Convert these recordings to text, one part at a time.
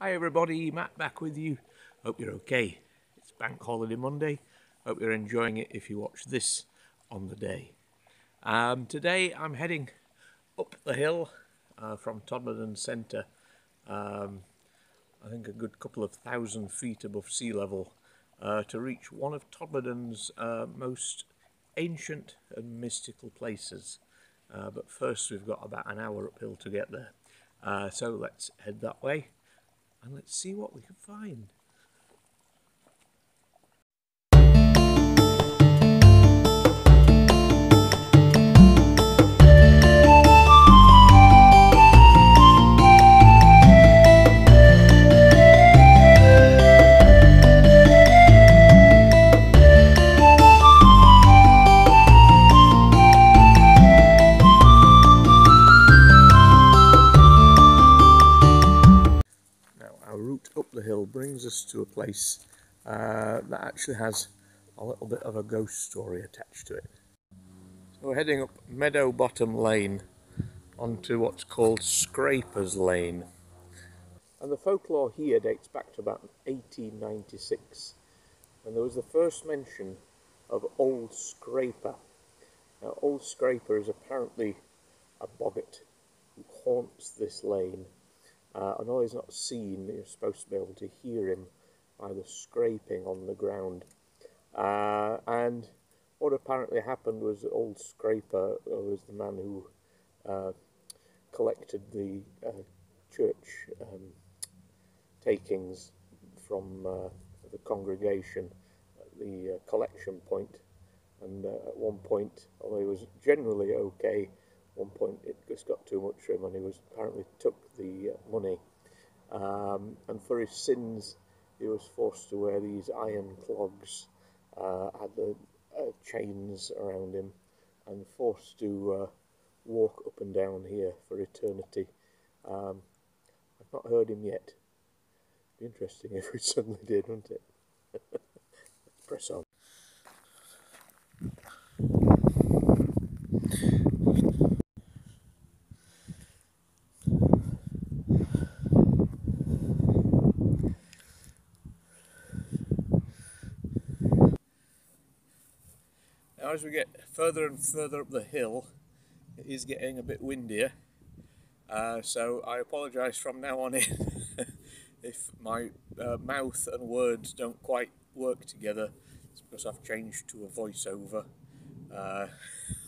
Hi everybody, Matt back with you. Hope you're okay. It's Bank Holiday Monday. Hope you're enjoying it if you watch this on the day. Today I'm heading up the hill from Todmorden Centre. I think a good couple of 1,000 feet above sea level to reach one of Todmorden's most ancient and mystical places. But first we've got about an hour uphill to get there. So let's head that way. And let's see what we can find. Up the hill brings us to a place that actually has a little bit of a ghost story attached to it. So we're heading up Meadow Bottom Lane onto what's called Scraper's Lane. And the folklore here dates back to about 1896, and there was the first mention of Old Scraper. Now, Old Scraper is apparently a boggart who haunts this lane. Although he's not seen, you're supposed to be able to hear him by the scraping on the ground. And what apparently happened was that Old Scraper was the man who collected the church takings from the congregation at the collection point. And at one point, although he was generally okay, one point it just got too much for him and he was apparently took the money, and for his sins he was forced to wear these iron clogs, had the chains around him, and forced to walk up and down here for eternity. I've not heard him yet. Be interesting if it suddenly did, wouldn't it? Let's press on. Now, as we get further and further up the hill, it is getting a bit windier, so I apologise from now on in if my mouth and words don't quite work together. It's because I've changed to a voiceover.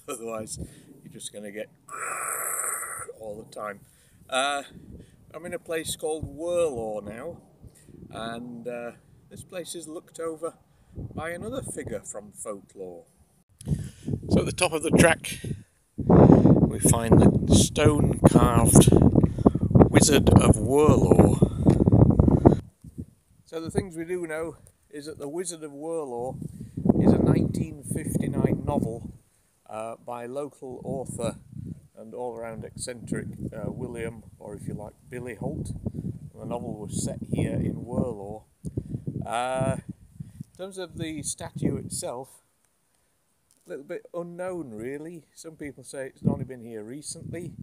Otherwise you're just going to get all the time. I'm in a place called Warlord now, and this place is looked over by another figure from folklore. So at the top of the track we find the stone carved Wizard of Warlord. So the things we do know is that the Wizard of Warlord is a 1959 novel by local author and all-round eccentric William, or if you like, Billy Holt. The novel was set here in Warlord. In terms of the statue itself, a little bit unknown really. Some people say it's only been here recently.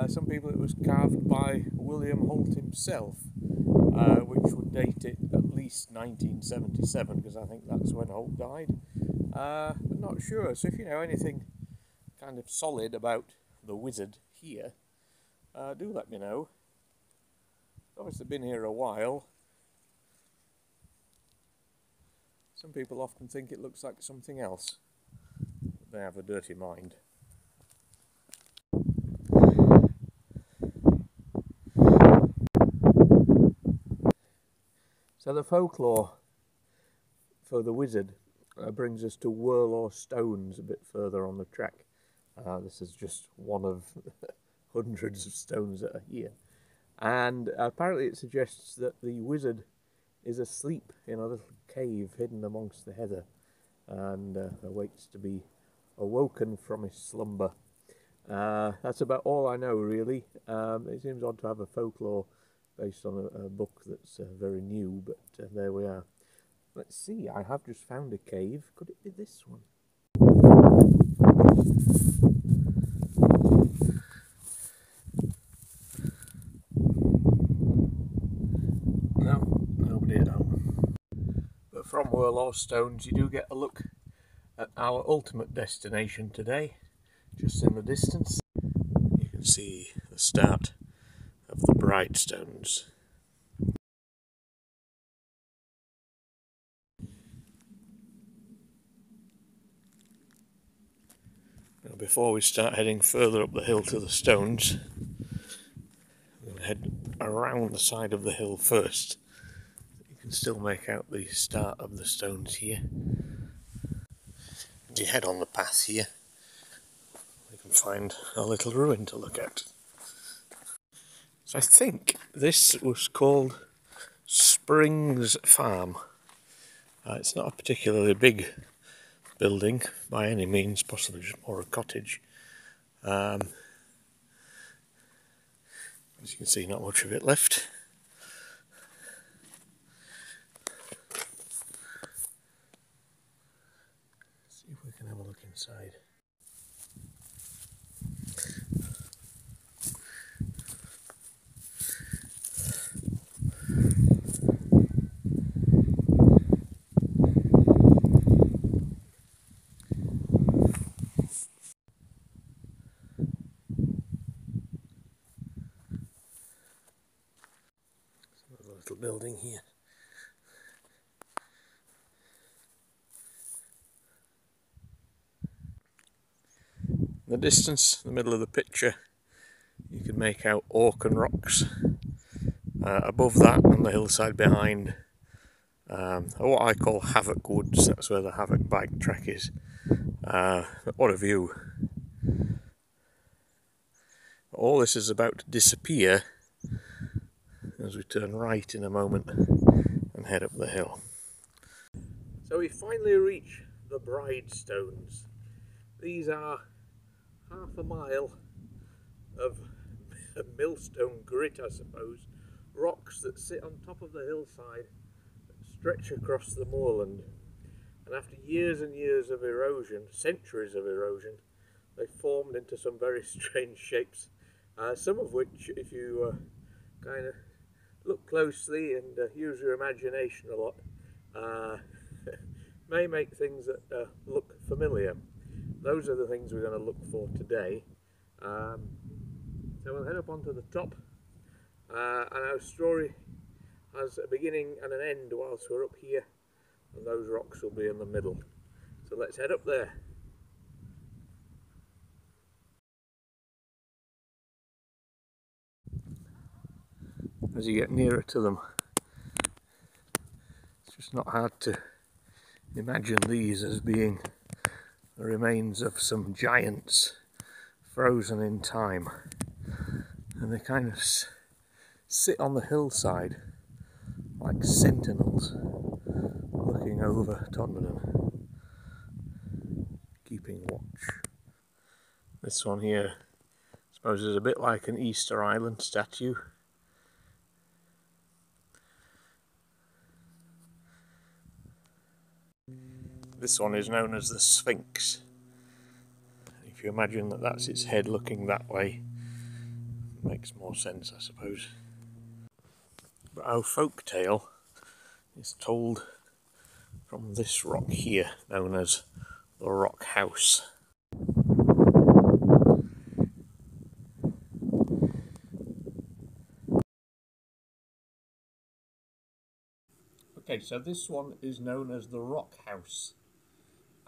Some people it was carved by William Holt himself, which would date it at least 1977, because I think that's when Holt died. But not sure, so if you know anything kind of solid about the wizard here, do let me know. It's obviously been here a while. Some people often think it looks like something else. They have a dirty mind. So the folklore for the wizard brings us to Warlord Stones a bit further on the track. This is just one of hundreds of stones that are here. And apparently it suggests that the wizard is asleep in a little cave hidden amongst the heather, and awaits to be awoken from his slumber. That's about all I know really. It seems odd to have a folklore based on a book that's very new, but there we are. Let's see, I have just found a cave. Could it be this one? No, nobody at home. But from Warlord Stones you do get a look at our ultimate destination today, just in the distance. You can see the start of the Bridestones. Now, before we start heading further up the hill to the stones, I'm going to head around the side of the hill first. You can still make out the start of the stones here. As you head on the path here, you can find a little ruin to look at. So I think this was called Springs Farm. It's not a particularly big building by any means, possibly just more a cottage. As you can see, not much of it left. Let's see if we can have a look inside. Another little building here. In the distance, in the middle of the picture, you can make out Orcan rocks. Above that, on the hillside behind, what I call Havoc Woods. That's where the Havoc bike track is. What a view. All this is about to disappear as we turn right in a moment and head up the hill. So we finally reach the Bridestones. These are half a mile of millstone grit, I suppose, rocks that sit on top of the hillside that stretch across the moorland, and after years and years of erosion, centuries of erosion, they formed into some very strange shapes, some of which, if you kind of look closely and use your imagination a lot, may make things that look familiar. Those are the things we're going to look for today. So we'll head up onto the top, and our story has a beginning and an end whilst we're up here, and those rocks will be in the middle. So let's head up there. As you get nearer to them, it's just not hard to imagine these as being the remains of some giants frozen in time, and they kind of sit on the hillside like sentinels looking over Todmorden, keeping watch. This one here, I suppose, is a bit like an Easter Island statue. This one is known as the Sphinx. If you imagine that that's its head looking that way, it makes more sense, I suppose. But our folk tale is told from this rock here, known as the Rock House. Okay, so this one is known as the Rock House,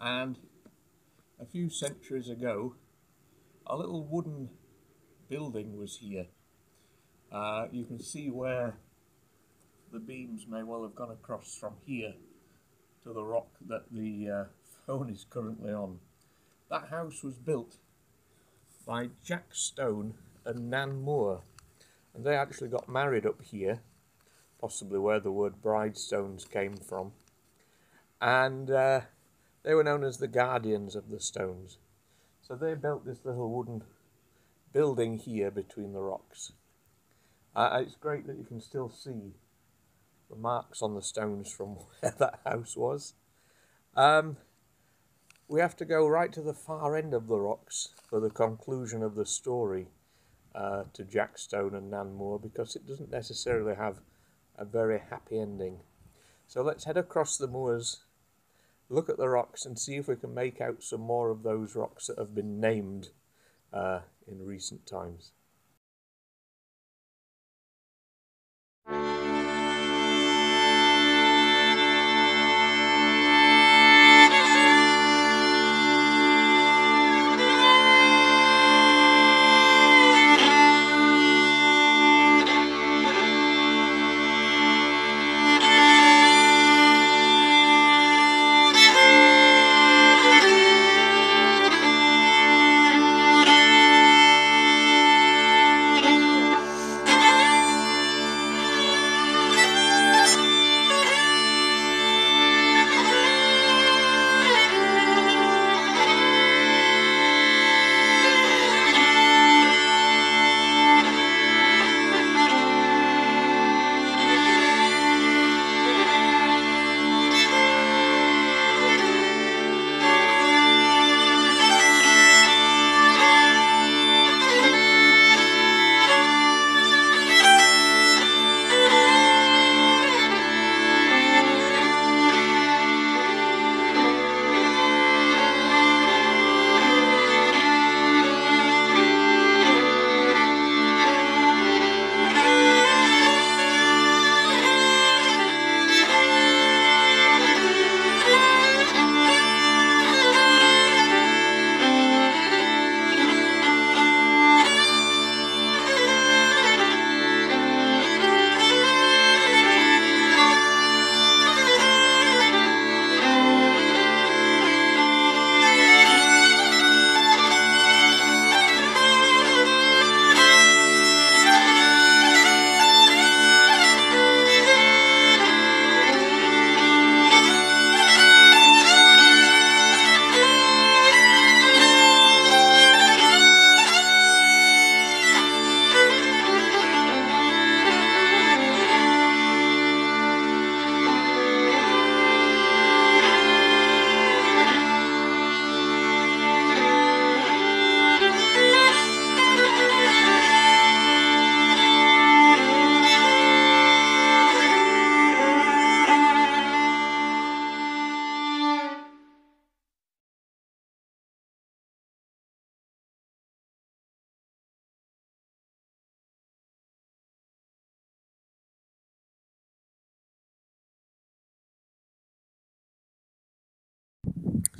and a few centuries ago a little wooden building was here. You can see where the beams may well have gone across from here to the rock that the phone is currently on. That house was built by Jack Stone and Nan Moor, and they actually got married up here, possibly where the word Bridestones came from, and they were known as the guardians of the stones. So they built this little wooden building here between the rocks. It's great that you can still see the marks on the stones from where that house was. We have to go right to the far end of the rocks for the conclusion of the story to Jack Stone and Nan Moor, because it doesn't necessarily have a very happy ending. So let's head across the moors, look at the rocks and see if we can make out some more of those rocks that have been named in recent times.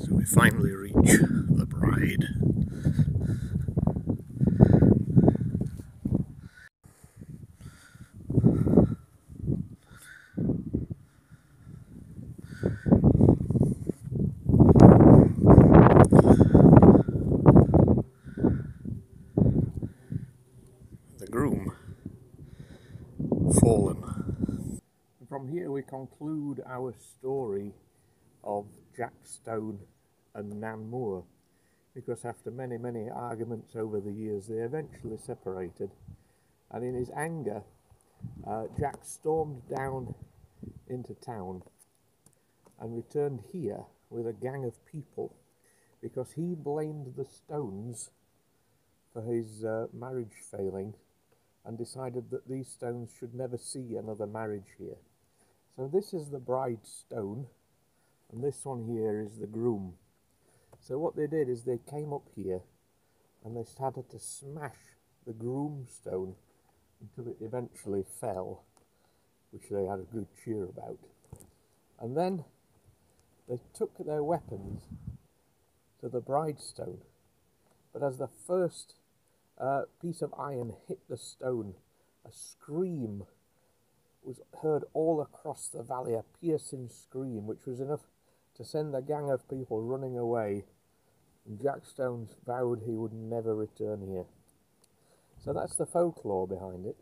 So we finally reach the Bride. The groom fallen. From here we conclude our story of Jack Stone and Nan Moor, because after many arguments over the years they eventually separated, and in his anger Jack stormed down into town and returned here with a gang of people because he blamed the Stones for his marriage failing and decided that these stones should never see another marriage here. So this is the Bridestone, and this one here is the groom. So what they did is they came up here and they started to smash the groom stone until it eventually fell, which they had a good cheer about. And then they took their weapons to the Bridestone, but as the first piece of iron hit the stone, a scream was heard all across the valley, a piercing scream which was enough to send a gang of people running away, and Jack Stone vowed he would never return here. So that's the folklore behind it.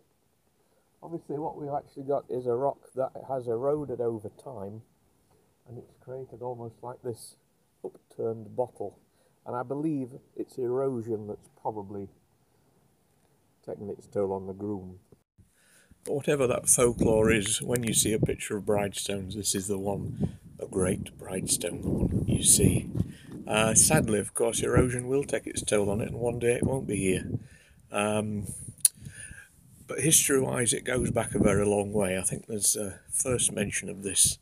Obviously what we've actually got is a rock that has eroded over time, and it's created almost like this upturned bottle, and I believe it's erosion that's probably taken its toll on the groom. But whatever that folklore is, when you see a picture of Bridestones, this is the one, the great Bridestone, the one you see. Sadly, of course, erosion will take its toll on it, and one day it won't be here. But history-wise, it goes back a very long way. I think there's a first mention of this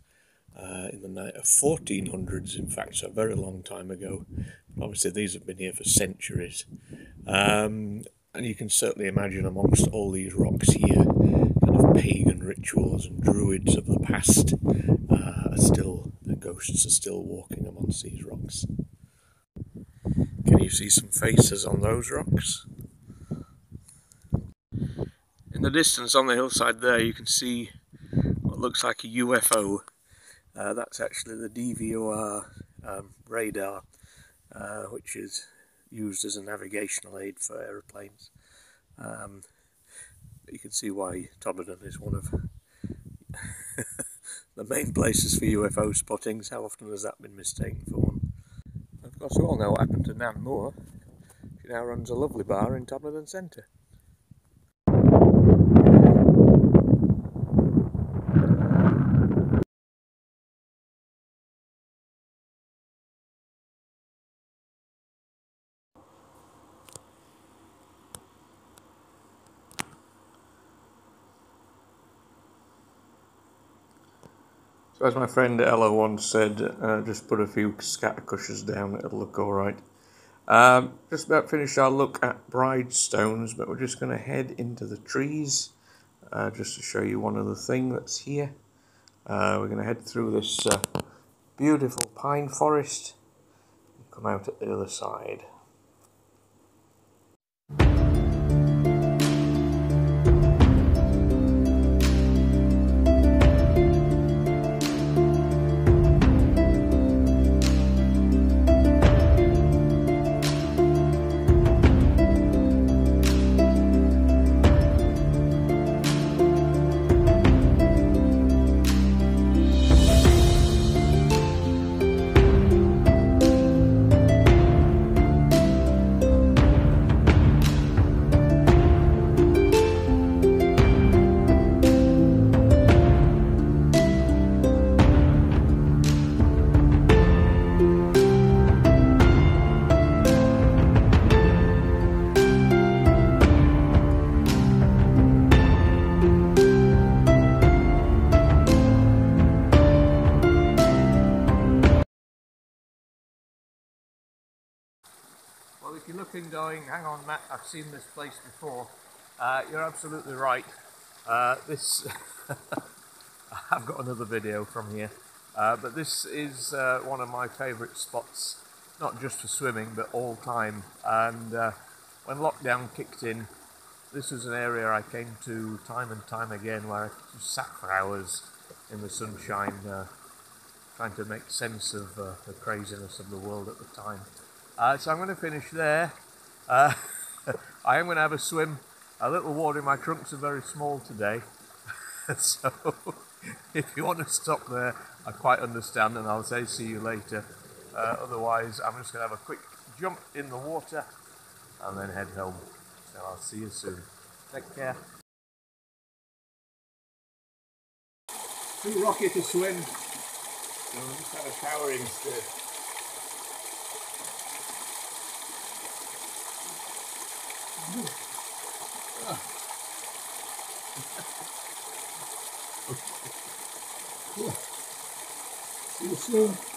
in the 1400s, in fact, so a very long time ago. Obviously, these have been here for centuries. And you can certainly imagine amongst all these rocks here, kind of pagan rituals and druids of the past the ghosts are still walking amongst these rocks. Can you see some faces on those rocks? In the distance on the hillside there, you can see what looks like a UFO. That's actually the DVOR radar, which is used as a navigational aid for aeroplanes. You can see why Todmorden is one of the main places for UFO spottings. How often has that been mistaken for one? Of course, we all know what happened to Nan Moor. She now runs a lovely bar in Todmorden Centre. So as my friend Ella once said, just put a few scatter cushions down, it'll look alright. Just about finished our look at Bridestones, but we're just going to head into the trees just to show you one other thing that's here. We're going to head through this beautiful pine forest and come out at the other side. Well, if you're looking going, hang on Matt, I've seen this place before, you're absolutely right. This, I've got another video from here, but this is one of my favourite spots, not just for swimming, but all time. And when lockdown kicked in, this was an area I came to time and time again, where I just sat for hours in the sunshine, trying to make sense of the craziness of the world at the time. So I'm going to finish there. I am going to have a swim. A little water in my trunks are very small today. So if you want to stop there, I quite understand, and I'll say see you later. Otherwise, I'm just going to have a quick jump in the water and then head home. So I'll see you soon. Take care. Too rocky to swim, so I'll just have a shower instead. See you soon.